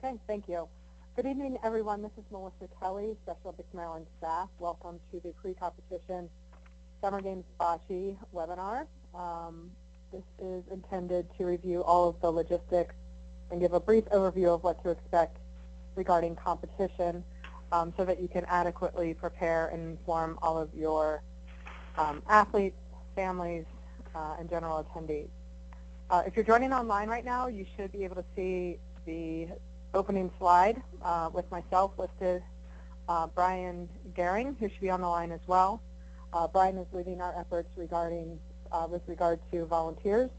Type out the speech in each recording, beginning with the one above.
Okay, thank you. Good evening, everyone. This is Melissa Kelly, Special Olympics Maryland staff. Welcome to the pre-competition Summer Games Bocce webinar. This is intended to review all of the logistics and give a brief overview of what to expect regarding competition so that you can adequately prepare and inform all of your athletes, families, and general attendees. If you're joining online right now, you should be able to see the opening slide with myself listed, Brian Gehring, who should be on the line as well. Brian is leading our efforts regarding with regard to volunteers.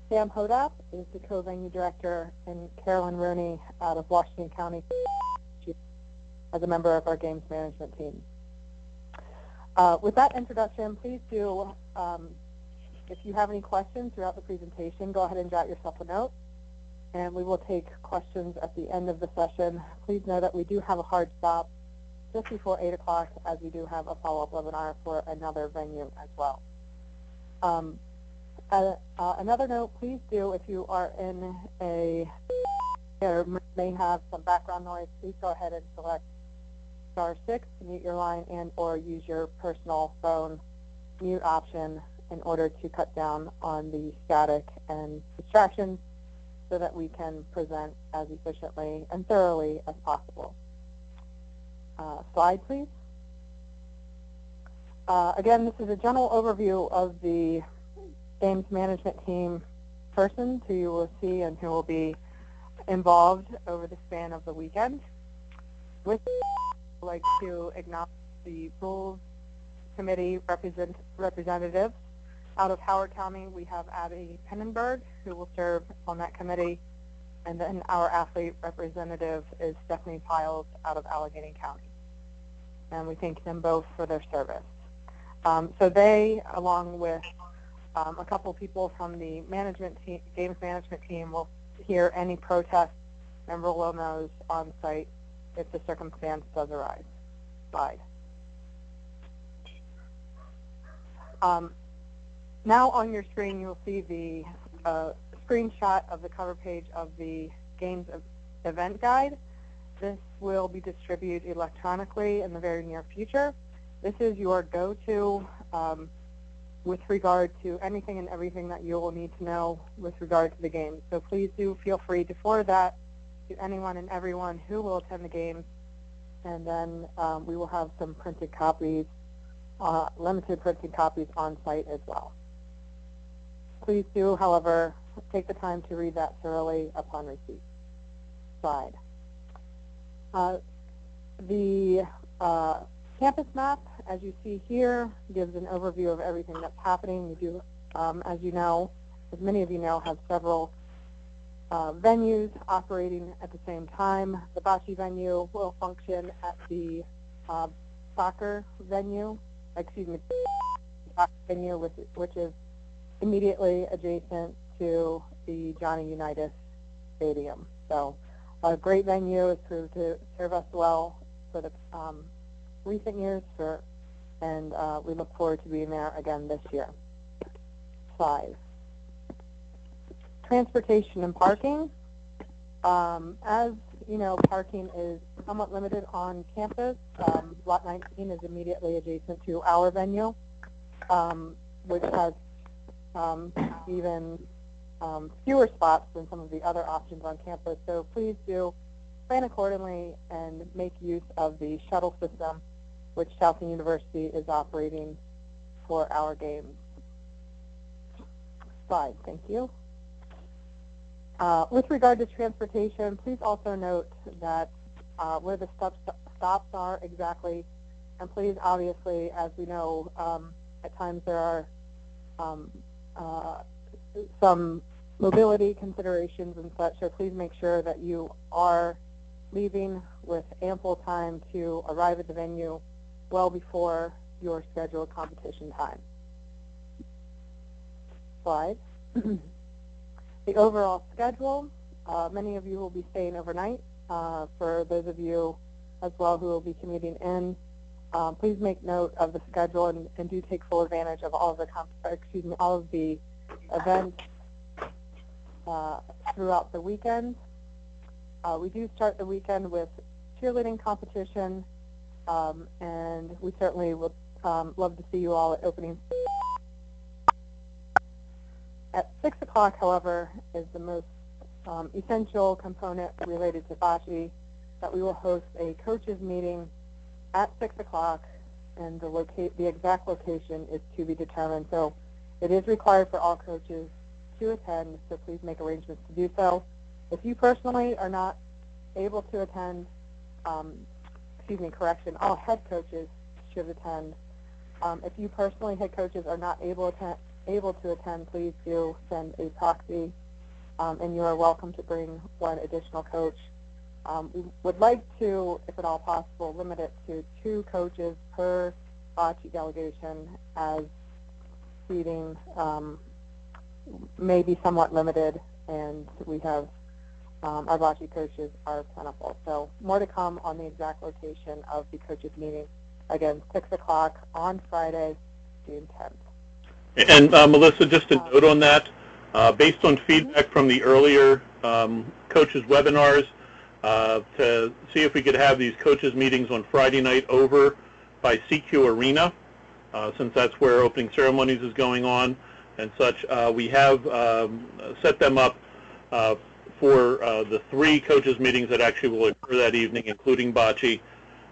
Sam Hodap is the co-venue director, and Carolyn Rooney out of Washington County as a member of our games management team. With that introduction, please do, if you have any questions throughout the presentation, go ahead and jot yourself a note, and we will take questions at the end of the session. Please know that we do have a hard stop just before 8 o'clock, as we do have a follow-up webinar for another venue as well. Another note, please do, if you are in a, or may have some background noise, please go ahead and select *6 to mute your line and or use your personal phone mute option in order to cut down on the static and distractions so that we can present as efficiently and thoroughly as possible. Slide, please. Again, this is a general overview of the games management team persons who you will see and who will be involved over the span of the weekend. With I'd like to acknowledge the rules committee representatives. Out of Howard County, we have Abby Pennenberg, who will serve on that committee, and then our athlete representative is Stephanie Piles out of Allegheny County. And we thank them both for their service. So they, along with a couple people from the management team, games management team, will hear any protests and rule on those on site if the circumstance does arise. Slide. Now on your screen, you'll see the screenshot of the cover page of the Games event guide. This will be distributed electronically in the very near future. This is your go-to with regard to anything and everything that you will need to know with regard to the games. So please do feel free to forward that to anyone and everyone who will attend the games, and then we will have some printed copies, limited printed copies on site as well. Please do, however, take the time to read that thoroughly upon receipt. Slide. The campus map, as you see here, gives an overview of everything that's happening. We do, as you know, as many of you know, have several venues operating at the same time. The Bocce venue will function at the soccer venue, which is immediately adjacent to the Johnny Unitas Stadium. So a great venue. Is proved to serve us well for the recent years, and we look forward to being there again this year. Slide. Transportation and parking. As you know, parking is somewhat limited on campus. Lot 19 is immediately adjacent to our venue, which has even fewer spots than some of the other options on campus. So please do plan accordingly and make use of the shuttle system which Towson University is operating for our games. Slide, thank you. With regard to transportation, please also note that where the stops are exactly, and please obviously, as we know, at times there are some mobility considerations and such, so please make sure that you are leaving with ample time to arrive at the venue well before your scheduled competition time. Slide. The overall schedule, many of you will be staying overnight. For those of you as well who will be commuting in, please make note of the schedule and do take full advantage of all of the events throughout the weekend. We do start the weekend with cheerleading competition, and we certainly would love to see you all at opening. At 6 o'clock, however, is the most essential component related to Bocce, that we will host a coaches meeting at 6 o'clock, and the exact location is to be determined. So it is required for all coaches to attend, so please make arrangements to do so. If you personally are not able to attend, all head coaches should attend. If you personally, head coaches, are not able to attend, please do send a proxy, and you are welcome to bring one additional coach. We would like to, if at all possible, limit it to 2 coaches per Bocce delegation, as seating may be somewhat limited, and we have our Bocce coaches are plentiful. So more to come on the exact location of the coaches meeting. Again, 6 o'clock on Friday, June 10th. And Melissa, just a note on that, based on feedback from the earlier coaches webinars, to see if we could have these coaches meetings on Friday night over by CQ Arena, since that's where opening ceremonies is going on and such. We have set them up for the 3 coaches meetings that actually will occur that evening, including Bocce.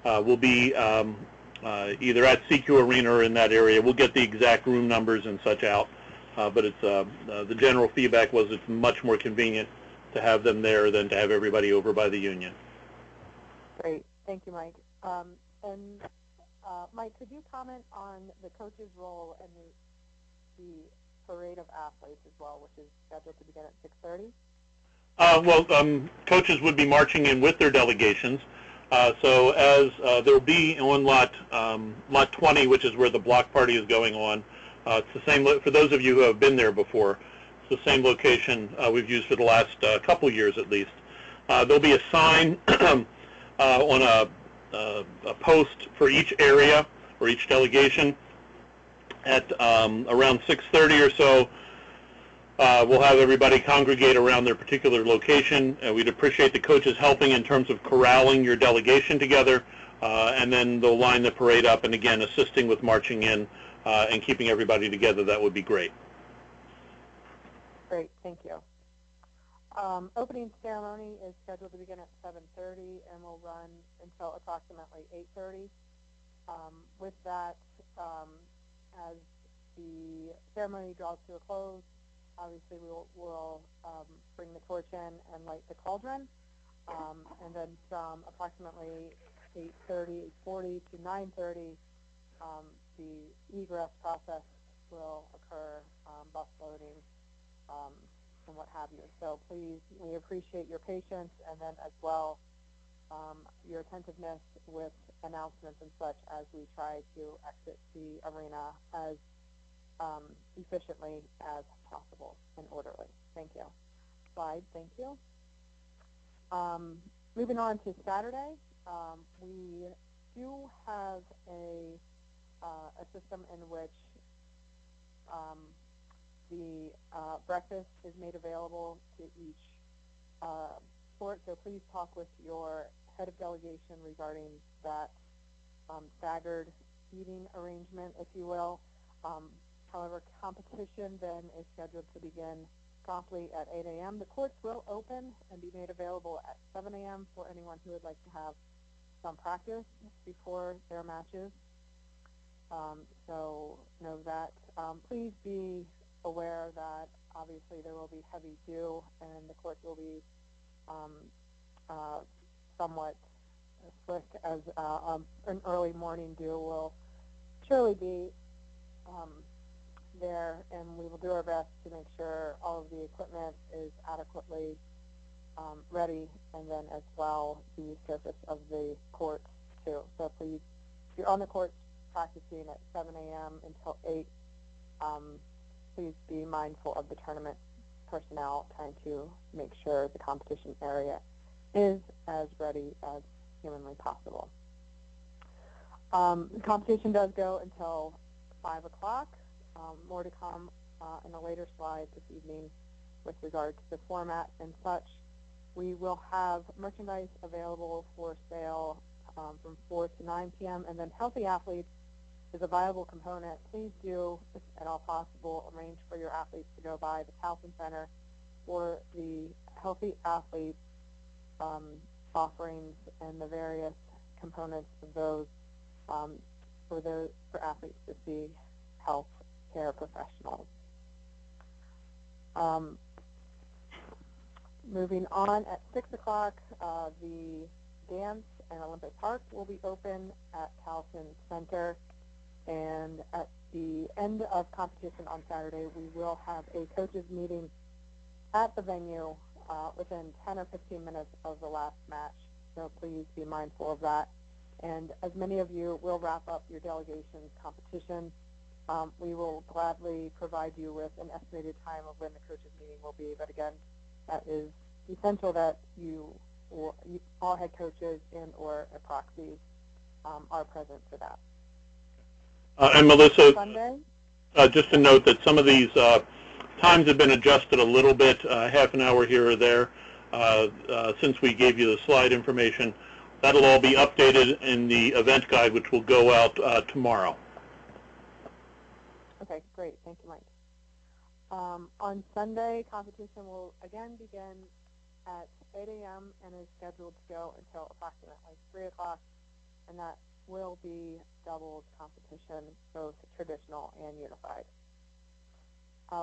Will be either at CQ Arena or in that area. We'll get the exact room numbers and such out, but it's the general feedback was it's much more convenient to have them there than to have everybody over by the Union. Great. Thank you, Mike. Mike, could you comment on the coach's role and the parade of athletes as well, which is scheduled to begin at 6:30? Coaches would be marching in with their delegations. So as there will be on lot 20, which is where the block party is going on. It's the same, for those of you who have been there before, it's the same location we've used for the last couple years at least. There'll be a sign on a post for each area or each delegation at around 6:30 or so. We'll have everybody congregate around their particular location. We'd appreciate the coaches helping in terms of corralling your delegation together, and then they'll line the parade up, and again, assisting with marching in and keeping everybody together. That would be great. Great, thank you. Opening ceremony is scheduled to begin at 7:30 and will run until approximately 8:30. With that, as the ceremony draws to a close, obviously we'll bring the torch in and light the cauldron, and then from approximately 8:30, 8:40 to 9:30, the egress process will occur, bus loading, and what have you. So please, we appreciate your patience, and then as well your attentiveness with announcements and such as we try to exit the arena as efficiently as possible and orderly. Thank you. Slide, thank you. Moving on to Saturday, we do have a system in which the breakfast is made available to each sport, so please talk with your head of delegation regarding that staggered eating arrangement, if you will. However, competition then is scheduled to begin promptly at 8 a.m. The courts will open and be made available at 7 a.m. for anyone who would like to have some practice before their matches. So know that. Please be aware that obviously there will be heavy dew and the courts will be somewhat slick, as an early morning dew will surely be there, and we will do our best to make sure all of the equipment is adequately ready, and then as well the surface of the courts too. So please, if you're on the courts practicing at 7 a.m. until 8, please be mindful of the tournament personnel trying to make sure the competition area is as ready as humanly possible. The competition does go until 5 o'clock. More to come in a later slide this evening with regard to the format and such. We will have merchandise available for sale from 4 to 9 p.m. And then healthy athletes is a viable component. Please do, if at all possible, arrange for your athletes to go by the Towson Center for the healthy athletes offerings and the various components of those for athletes to see health care professionals. Moving on, at 6 o'clock, the dance and Olympic Park will be open at Towson Center. And at the end of competition on Saturday, we will have a coaches meeting at the venue within 10 or 15 minutes of the last match. So please be mindful of that. And as many of you will wrap up your delegation's competition, we will gladly provide you with an estimated time of when the coaches meeting will be. But again, that is essential that all head coaches and or a proxy are present for that. And Melissa, Sunday? Just to note that some of these times have been adjusted a little bit, half an hour here or there, since we gave you the slide information. That'll all be updated in the event guide, which will go out tomorrow. Okay, great. Thank you, Mike. On Sunday, competition will again begin at 8 a.m. and is scheduled to go until approximately 3 o'clock, and that will be doubles competition, both traditional and unified.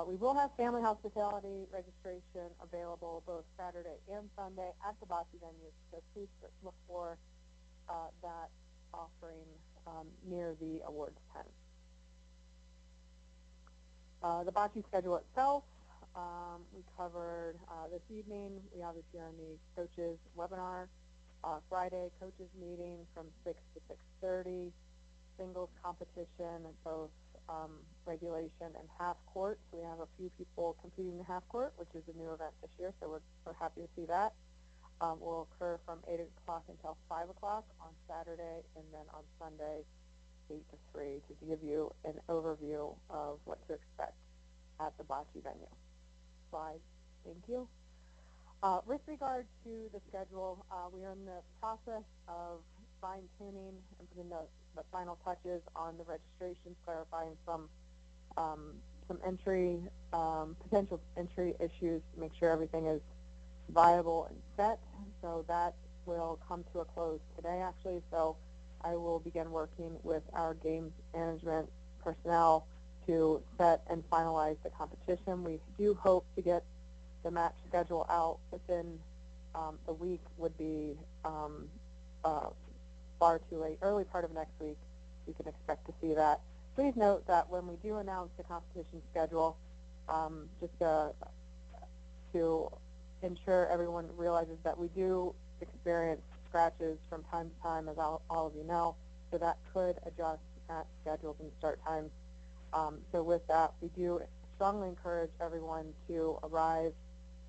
We will have family hospitality registration available both Saturday and Sunday at the Bocce venue, so please look for that offering near the awards tent. The Bocce schedule itself, we covered this evening. We obviously are on the coaches webinar. Friday, coaches meeting from 6 to 6:30. Singles competition, both regulation and half court. So we have a few people competing in half court, which is a new event this year, so we're happy to see that. Will occur from 8 o'clock until 5 o'clock on Saturday, and then on Sunday, 8 to 3, to give you an overview of what to expect at the Bocce venue. Slide, thank you. With regard to the schedule, we are in the process of fine-tuning and putting the final touches on the registrations, clarifying some entry, potential entry issues to make sure everything is viable and set. So that will come to a close today, actually. So I will begin working with our games management personnel to set and finalize the competition. We do hope to get the match schedule out within the week. Would be far too late. Early part of next week, you can expect to see that. Please note that when we do announce the competition schedule, just to ensure everyone realizes that we do experience scratches from time to time, as all of you know, so that could adjust match schedules and start times. So with that, we do strongly encourage everyone to arrive,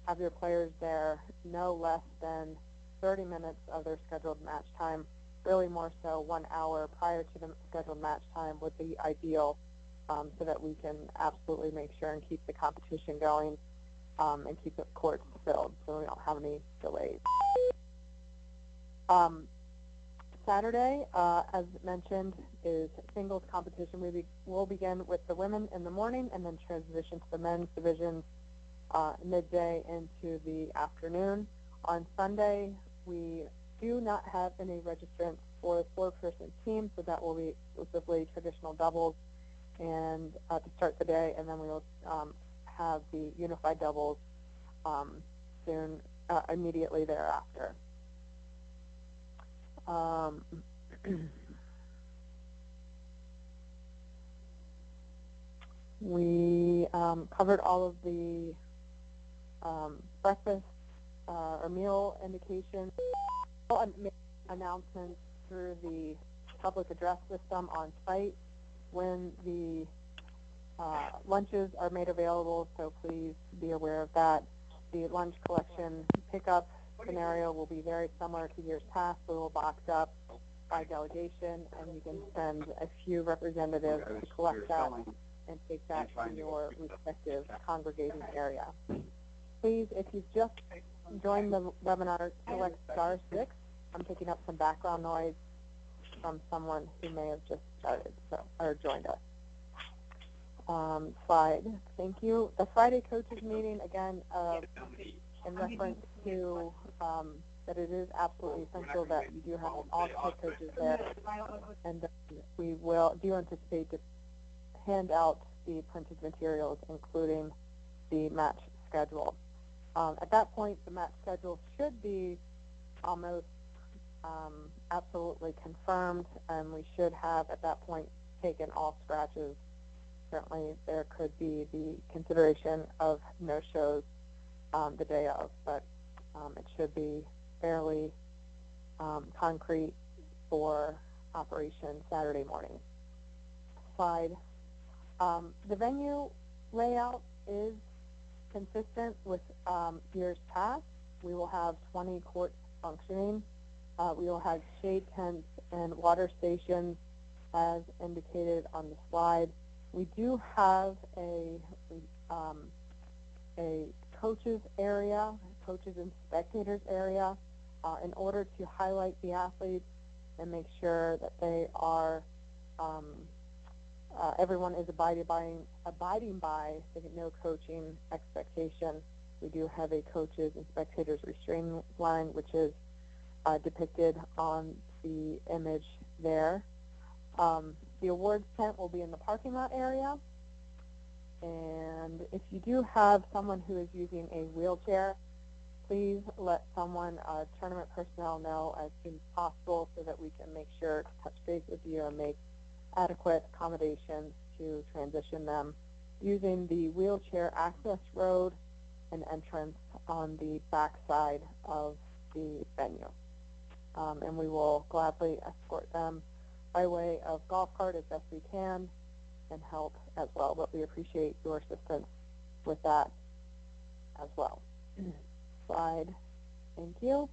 have your players there no less than 30 minutes of their scheduled match time. Really more so 1 hour prior to the scheduled match time would be ideal, so that we can absolutely make sure and keep the competition going and keep the courts filled so we don't have any delays. Saturday, as mentioned, is singles competition. We will begin with the women in the morning and then transition to the men's divisions midday into the afternoon. On Sunday, we do not have any registrants for the four-person team, so that will be exclusively traditional doubles and to start the day, and then we will have the unified doubles soon, immediately thereafter. We covered all of the breakfast or meal indications, announcements through the public address system on site when the lunches are made available, so please be aware of that. The lunch collection pickup scenario will be very similar to years past. We will box up by delegation, and you can send a few representatives to collect that and take that to your respective congregating area. Please, if you've just join the webinar, select *6. I'm picking up some background noise from someone who may have just started or joined us. Slide. Thank you. The Friday coaches meeting, again, in reference to that it is absolutely essential that you do have all head coaches there, and we do anticipate to hand out the printed materials, including the match schedule. At that point, the match schedule should be almost absolutely confirmed, and we should have, at that point, taken all scratches. Certainly, there could be the consideration of no-shows the day of, but it should be fairly concrete for operation Saturday morning. Slide. The venue layout is consistent with years past. We will have 20 courts functioning. We will have shade tents and water stations as indicated on the slide. We do have a coaches area, coaches and spectators area, in order to highlight the athletes and make sure that they are, everyone is abiding by the no coaching expectation. We do have a coaches and spectators restraining line, which is depicted on the image there. The awards tent will be in the parking lot area. And if you do have someone who is using a wheelchair, please let someone, tournament personnel, know as soon as possible so that we can make sure to touch base with you and make adequate accommodations to transition them using the wheelchair access road and entrance on the back side of the venue. And we will gladly escort them by way of golf cart as best we can and help as well, but we appreciate your assistance with that as well. Slide. Thank you.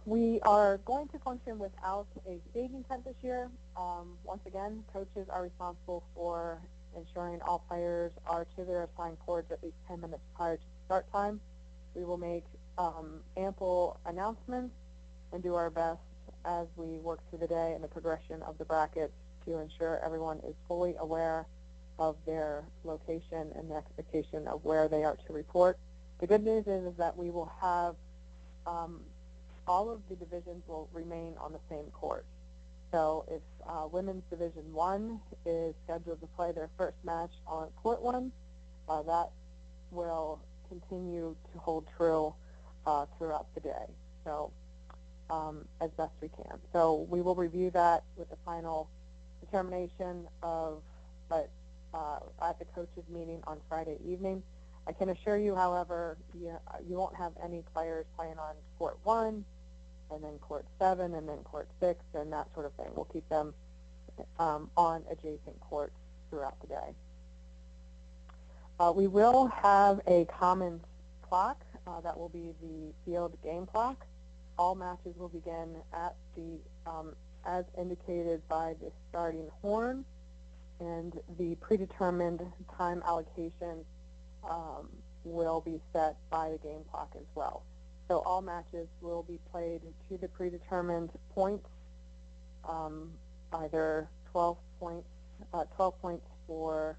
We are going to function without a staging tent this year. Once again, coaches are responsible for ensuring all players are to their assigned courts at least 10 minutes prior to start time. We will make ample announcements and do our best as we work through the day and the progression of the brackets to ensure everyone is fully aware of their location and the expectation of where they are to report. The good news is that we will have all of the divisions will remain on the same court. So if Women's Division 1 is scheduled to play their first match on Court 1, that will continue to hold true throughout the day. So as best we can. So we will review that with the final determination of, at the coaches meeting on Friday evening. I can assure you, however, you won't have any players playing on Court 1 and then Court 7 and then Court 6 and that sort of thing. We'll keep them on adjacent courts throughout the day. We will have a common clock that will be the field game clock. All matches will begin at the, as indicated by the starting horn, and the predetermined time allocation will be set by the game clock as well. So all matches will be played to the predetermined points, either 12 points for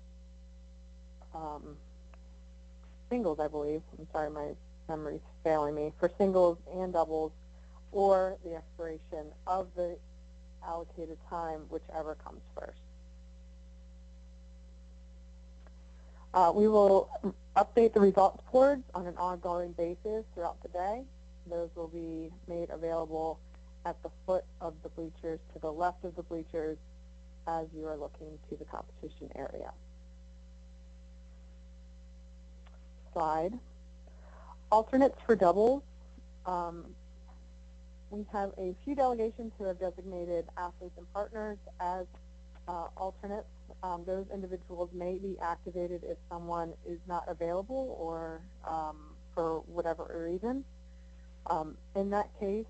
singles, I believe. I'm sorry, my memory's failing me. For singles and doubles, or the expiration of the allocated time, whichever comes first. We will update the results boards on an ongoing basis throughout the day. Those will be made available at the foot of the bleachers, to the left of the bleachers, as you are looking to the competition area. Slide. Alternates for doubles. We have a few delegations who have designated athletes and partners as alternates. Those individuals may be activated if someone is not available or for whatever reason. In that case,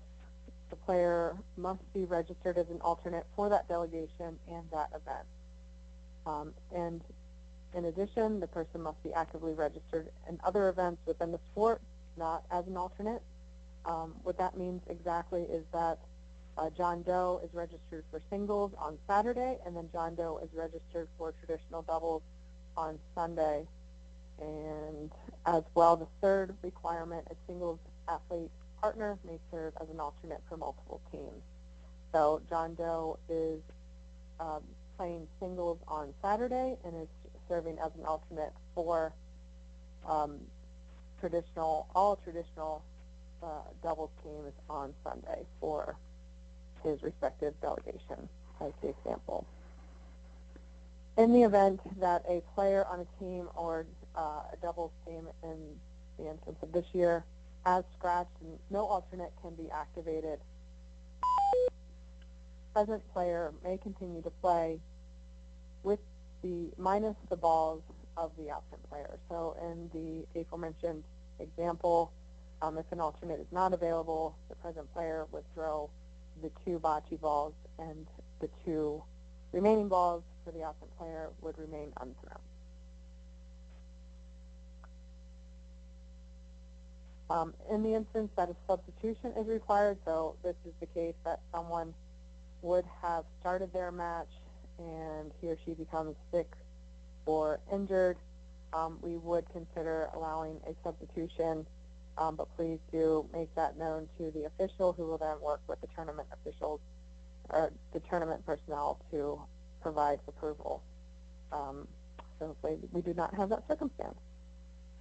the player must be registered as an alternate for that delegation and that event. And in addition, the person must be actively registered in other events within the sport not as an alternate. What that means exactly is that John Doe is registered for singles on Saturday, and then John Doe is registered for traditional doubles on Sunday. And as well, the third requirement, a singles athlete partner may serve as an alternate for multiple teams. So John Doe is playing singles on Saturday and is serving as an alternate for all traditional doubles teams on Sunday for his respective delegation, as the example. In the event that a player on a team or a doubles team, in the instance of this year, has scratched and no alternate can be activated, the present player may continue to play with minus the balls of the absent player. So in the aforementioned example, if an alternate is not available, the present player would throw the 2 bocce balls, and the 2 remaining balls for the absent player would remain unthrown. In the instance that a substitution is required, so this is the case that someone would have started their match and he or she becomes sick or injured, we would consider allowing a substitution, but please do make that known to the official, who will then work with the tournament officials or the tournament personnel to provide approval. So we do not have that circumstance.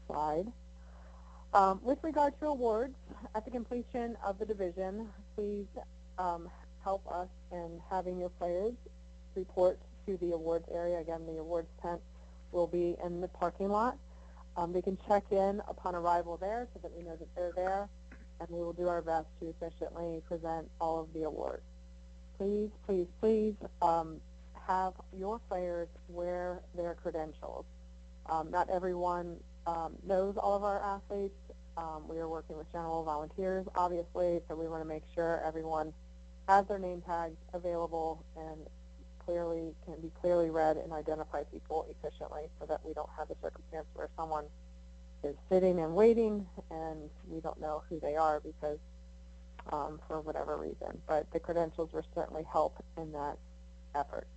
Slide. With regard to awards, at the completion of the division, please help us in having your players report to the awards area. Again, the awards tent will be in the parking lot. They can check in upon arrival there so that we know that they're there, and we will do our best to efficiently present all of the awards. Please, please, please have your players wear their credentials. Not everyone knows all of our athletes. We are working with general volunteers, obviously, so we want to make sure everyone has their name tags available and can be clearly read and identify people efficiently, so that we don't have a circumstance where someone is sitting and waiting and we don't know who they are because for whatever reason. But the credentials will certainly help in that effort.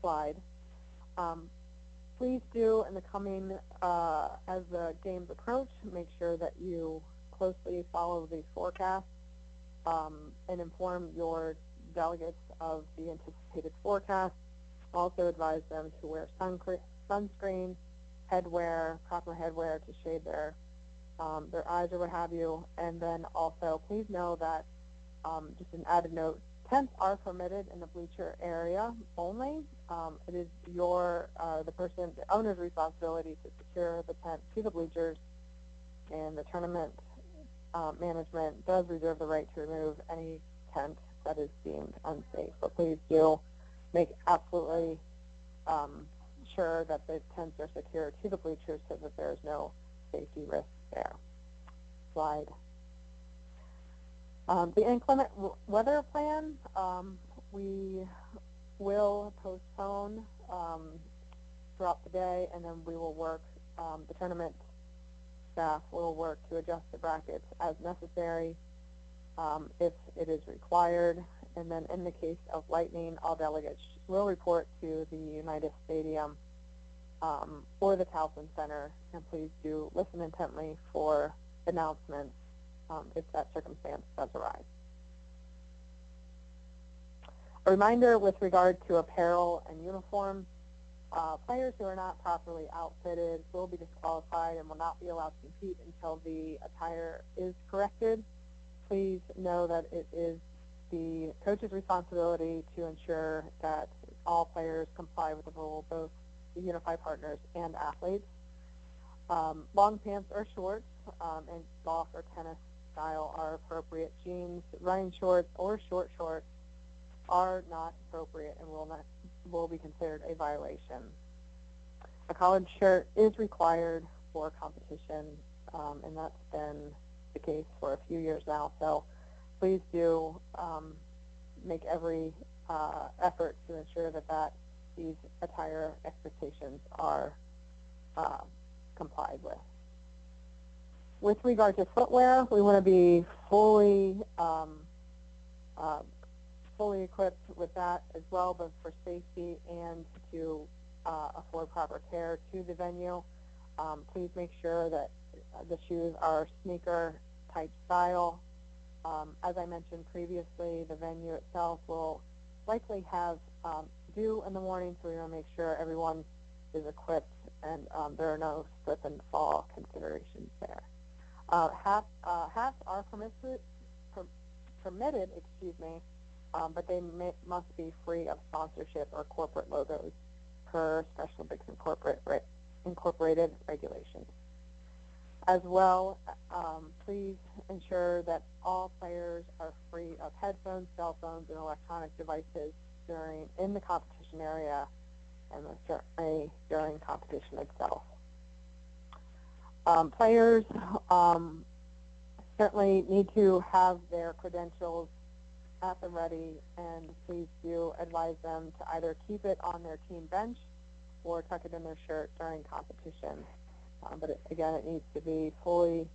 Slide. Please do, in the coming, as the games approach, make sure that you closely follow the forecast and inform your delegates of the anticipated forecast. Also advise them to wear sunscreen, headwear, proper headwear to shade their eyes or what have you. And then also please know that, just an added note, tents are permitted in the bleacher area only. It is the owner's responsibility to secure the tent to the bleachers, and the tournament management does reserve the right to remove any tent that is deemed unsafe. But please do make absolutely sure that the tents are secured to the bleachers so that there is no safety risk there. Slide. The inclement weather plan, we will postpone throughout the day, and then we will work, the tournament staff will work to adjust the brackets as necessary if it is required. And then in the case of lightning, all delegates will report to the United Stadium or the Towson Center, and please do listen intently for announcements if that circumstance does arise. A reminder with regard to apparel and uniforms, players who are not properly outfitted will be disqualified and will not be allowed to compete until the attire is corrected. Please know that it is the coach's responsibility to ensure that all players comply with the rule, both the unified partners and athletes. Long pants or shorts and golf or tennis style are appropriate. Jeans, running shorts, or short shorts are not appropriate and will be considered a violation. A collared shirt is required for competition, and that's been the case for a few years now. So please do make every effort to ensure that these attire expectations are complied with. With regard to footwear, we want to be fully equipped with that as well, both for safety and to afford proper care to the venue. Please make sure that the shoes are sneaker type style. As I mentioned previously, the venue itself will likely have dew in the morning, so we want to make sure everyone is equipped and there are no slip and fall considerations there. Hats are permitted, but they must be free of sponsorship or corporate logos per Special Olympics Incorporated regulations. As well, please ensure that all players are free of headphones, cell phones, and electronic devices in the competition area, and certainly during competition itself. Players certainly need to have their credentials at the ready, and please do advise them to either keep it on their team bench or tuck it in their shirt during competition. But again, it needs to be fully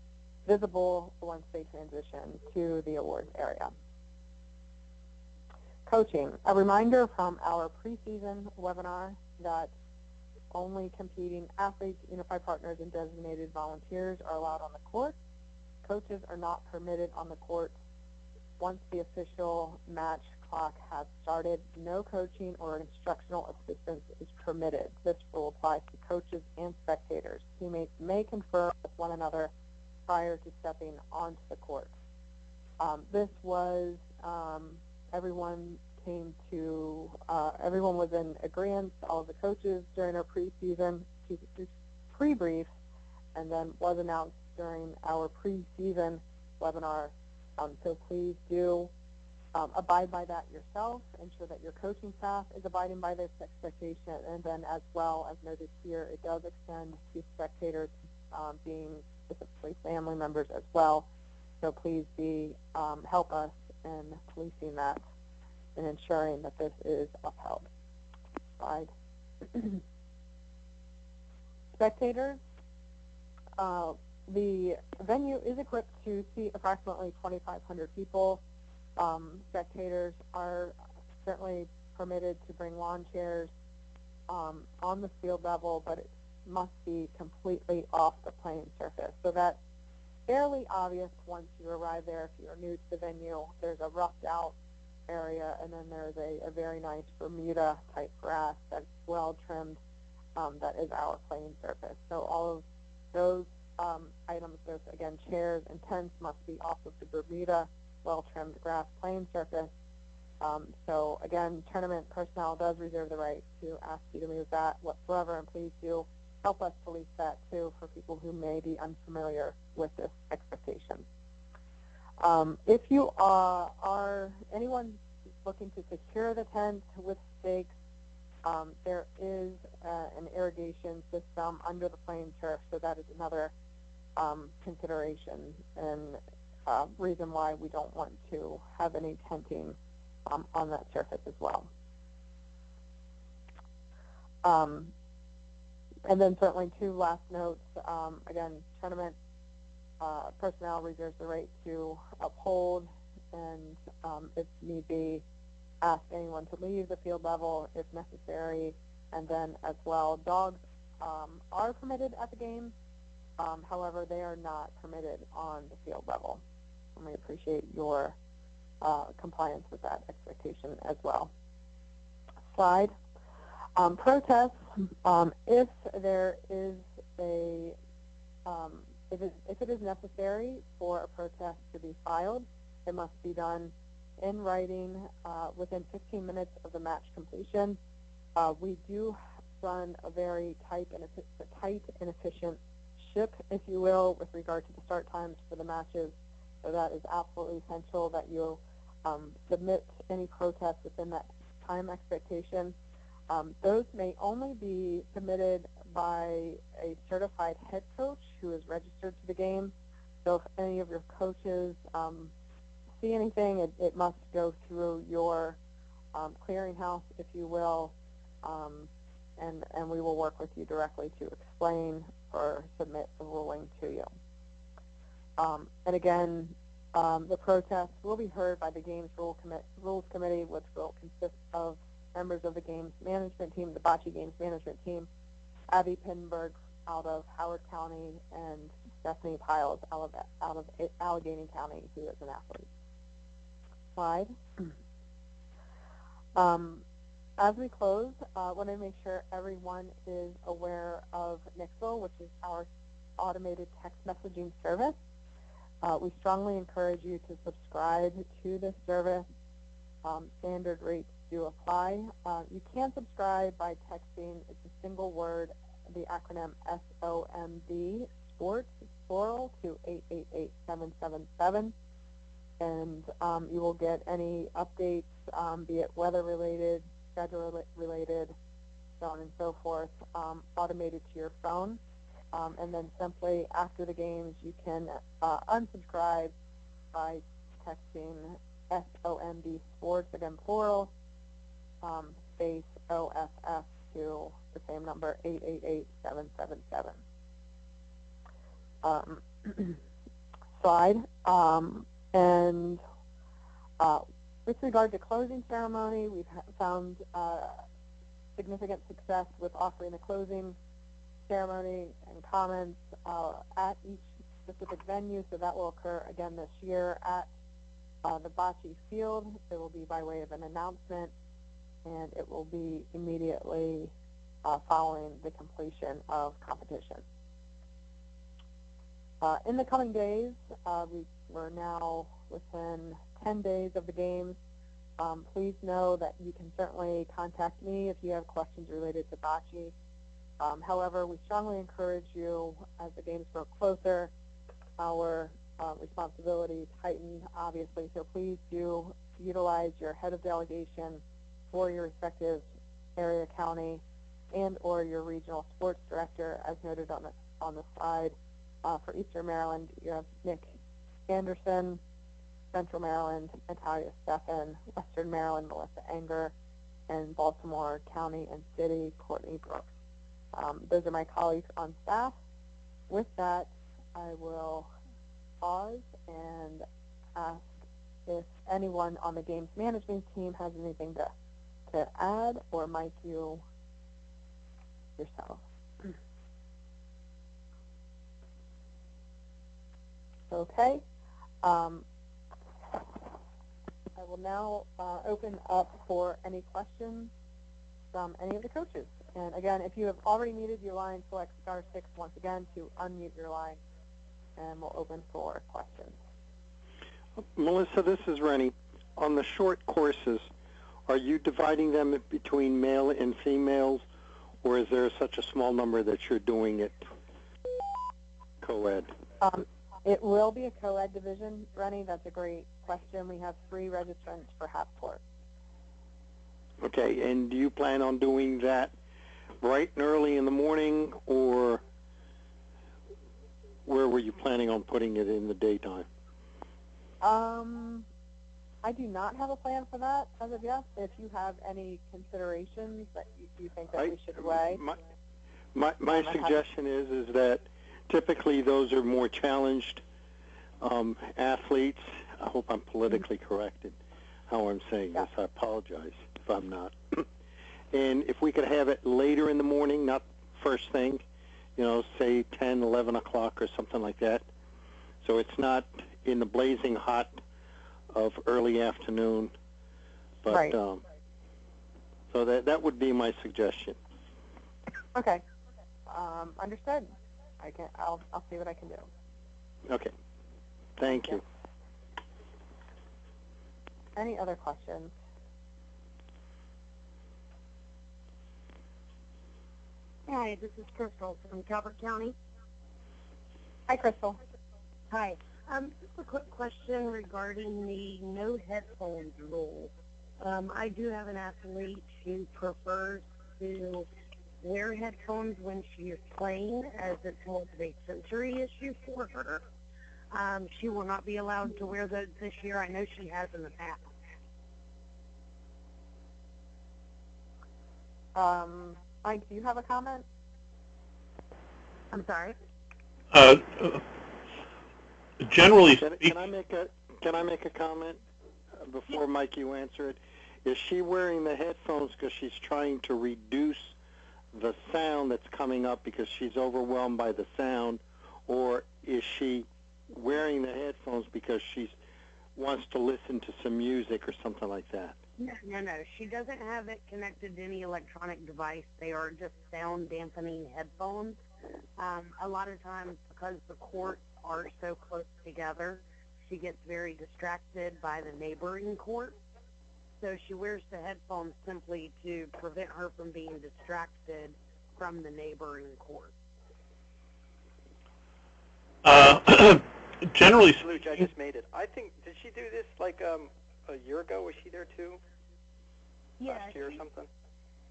visible once they transition to the awards area. Coaching. A reminder from our preseason webinar that only competing athletes, unified partners, and designated volunteers are allowed on the court. Coaches are not permitted on the court. Once the official match clock has started, no coaching or instructional assistance is permitted. This rule applies to coaches and spectators. Teammates may confer with one another prior to stepping onto the court. This was, everyone was in agreement, all of the coaches during our pre-brief, and then was announced during our pre-season webinar. So please do abide by that yourself. Ensure that your coaching staff is abiding by this expectation, and then as well as noted here, it does extend to spectators being specifically family members as well. So please help us in policing that and ensuring that this is upheld. Slide. Spectators. The venue is equipped to seat approximately 2,500 people. Spectators are certainly permitted to bring lawn chairs on the field level, but it must be completely off the playing surface. So that's fairly obvious once you arrive there. If you're new to the venue, there's a roughed out area, and then there's a very nice Bermuda type grass that's well trimmed that is our playing surface. So all of those items, those again chairs and tents, must be off of the Bermuda well-trimmed grass playing surface. So again, tournament personnel does reserve the right to ask you to move that whatsoever, and please do help us police that too for people who may be unfamiliar with this expectation. If you are anyone looking to secure the tent with stakes, there is an irrigation system under the playing turf, so that is another consideration and reason why we don't want to have any tenting on that surface as well. And then certainly two last notes. Again, tournament personnel reserves the right to uphold and, if need be, ask anyone to leave the field level if necessary. And then as well, dogs are permitted at the game. However, they are not permitted on the field level. And we appreciate your compliance with that expectation as well. Slide. Protests. If there is if it is necessary for a protest to be filed, it must be done in writing within 15 minutes of the match completion. We do run a very tight and efficient ship, if you will, with regard to the start times for the matches. So that is absolutely essential that you submit any protests within that time expectation. Those may only be submitted by a certified head coach who is registered to the game. So if any of your coaches see anything, it must go through your clearinghouse, if you will, and we will work with you directly to explain or submit the ruling to you. And again, the protest will be heard by the Games Rules Committee, which will consist of members of the Games Management Team, the Bocce Games Management Team, Abby Pittenberg out of Howard County, and Stephanie Piles out of Allegheny County, who is an athlete. Slide. As we close, I want to make sure everyone is aware of Nixle, which is our automated text messaging service. We strongly encourage you to subscribe to this service. Standard rates do apply. You can subscribe by texting, it's a single word, the acronym SOMD, sports, plural, to 888-777. And you will get any updates, be it weather-related, schedule-related, so on and so forth, automated to your phone. And then simply after the games, you can unsubscribe by texting SOMD sports, again plural, space OFF to the same number, 888-777. Slide. And with regard to closing ceremony, we've found significant success with offering the closing ceremony and comments at each specific venue, so that will occur again this year at the Bocce field. It will be by way of an announcement, and it will be immediately following the completion of competition. In the coming days, we're now within 10 days of the games. Please know that you can certainly contact me if you have questions related to Bocce. However, we strongly encourage you, as the games grow closer, our responsibilities heighten, obviously, so please do utilize your head of delegation for your respective area, county, and or your regional sports director, as noted on the slide. For Eastern Maryland, you have Nick Anderson, Central Maryland, Natalia Steffen, Western Maryland, Melissa Anger, and Baltimore County and City, Courtney Brooks. Those are my colleagues on staff. With that, I will pause and ask if anyone on the games management team has anything to add, or Mike, you yourself. Okay. I will now open up for any questions from any of the coaches. And again, if you have already muted your line, select *6 once again to unmute your line, and we'll open for questions. Melissa, this is Rennie. On the short courses, are you dividing them between male and females, or is there such a small number that you're doing it co-ed? It will be a co-ed division, Rennie. That's a great question. We have 3 registrants for half court. Okay, and do you plan on doing that bright and early in the morning, or where were you planning on putting it in the daytime? I do not have a plan for that as of yet. If you have any considerations that you think that we should weigh. My suggestion is that typically those are more challenged athletes. I hope I'm politically correct in how I'm saying this. I apologize if I'm not. And if we could have it later in the morning, not first thing, you know, say 10, 11 o'clock or something like that, so it's not in the blazing hot of early afternoon. But right. So that would be my suggestion. Okay. Understood. I'll see what I can do. Okay. Thank you. Any other questions? Hi, this is Crystal from Calvert County. Hi, Crystal. Hi. Just a quick question regarding the no headphones rule. I do have an athlete who prefers to wear headphones when she is playing, as it's more of a sensory issue for her. She will not be allowed to wear those this year. I know she has in the past. Mike, do you have a comment? I'm sorry? Generally Can speaking, I make a comment before Mike you answer it? Is she wearing the headphones because she's trying to reduce the sound that's coming up because she's overwhelmed by the sound, or is she wearing the headphones because she wants to listen to some music or something like that? No. She doesn't have it connected to any electronic device. They are just sound dampening headphones. A lot of times, because the courts are so close together, she gets very distracted by the neighboring court. So she wears the headphones simply to prevent her from being distracted from the neighboring court. Generally Luch, I just made it. I think, did she do this like a year ago? Was she there too? Yeah, Last year or something?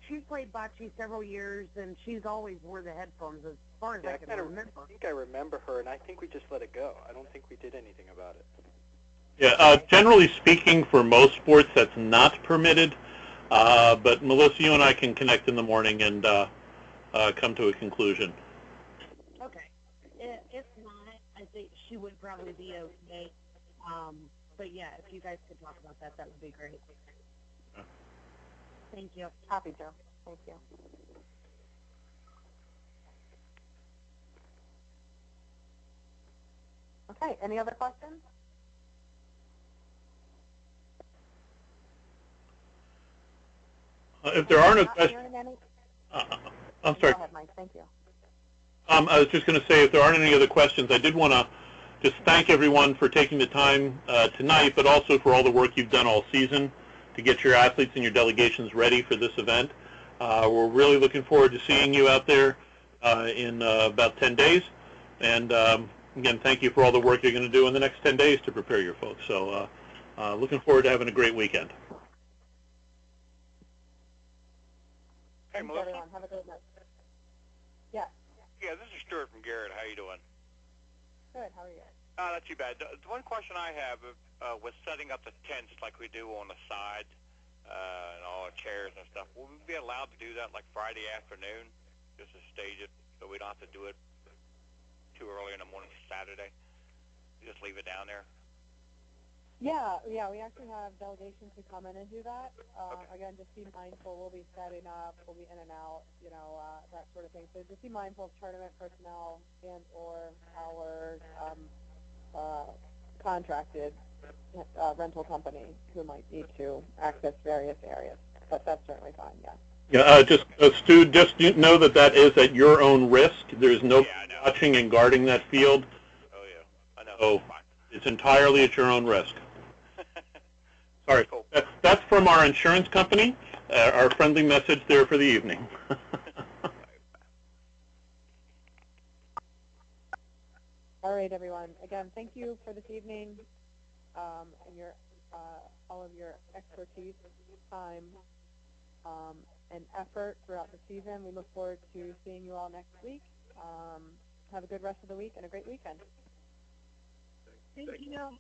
She's played bocce several years, and she's always wore the headphones as far as I can remember. I think I remember her, and I think we just let it go. I don't think we did anything about it. Yeah, generally speaking, for most sports, that's not permitted. But Melissa, you and I can connect in the morning and come to a conclusion. Okay. If not, I think she would probably be okay. But yeah, if you guys could talk about that, that would be great. Yeah. Thank you. Happy to. Thank you. Okay, any other questions? If there are no questions, I'm sorry. Go ahead, Mike. Thank you. I was just going to say, if there aren't any other questions, I did want to just thank everyone for taking the time tonight, but also for all the work you've done all season to get your athletes and your delegations ready for this event. We're really looking forward to seeing you out there in about 10 days. And again, thank you for all the work you're going to do in the next 10 days to prepare your folks. So looking forward to having a great weekend. Hey, Thanks, Melissa. everyone. Have a good night. Yeah. Yeah, this is Stuart from Garrett. How you doing? Good. How are you? Not too bad. The one question I have with setting up the tents like we do on the side and all the chairs and stuff, will we be allowed to do that like Friday afternoon, just to stage it so we don't have to do it too early in the morning Saturday? Just leave it down there? Yeah, we actually have delegations who come in and do that. Okay. Again, just be mindful. We'll be setting up. We'll be in and out, that sort of thing. So just be mindful of tournament personnel and or our contracted rental company who might need to access various areas. But that's certainly fine, yeah. Yeah, Stu, just know that is at your own risk. There's no watching and guarding that field. Oh, yeah. I know. So it's entirely at your own risk. Sorry. Cool. That's from our insurance company, our friendly message there for the evening. All right, everyone. Again, thank you for this evening and your all of your expertise, time, and effort throughout the season. We look forward to seeing you all next week. Have a good rest of the week and a great weekend. Thank you.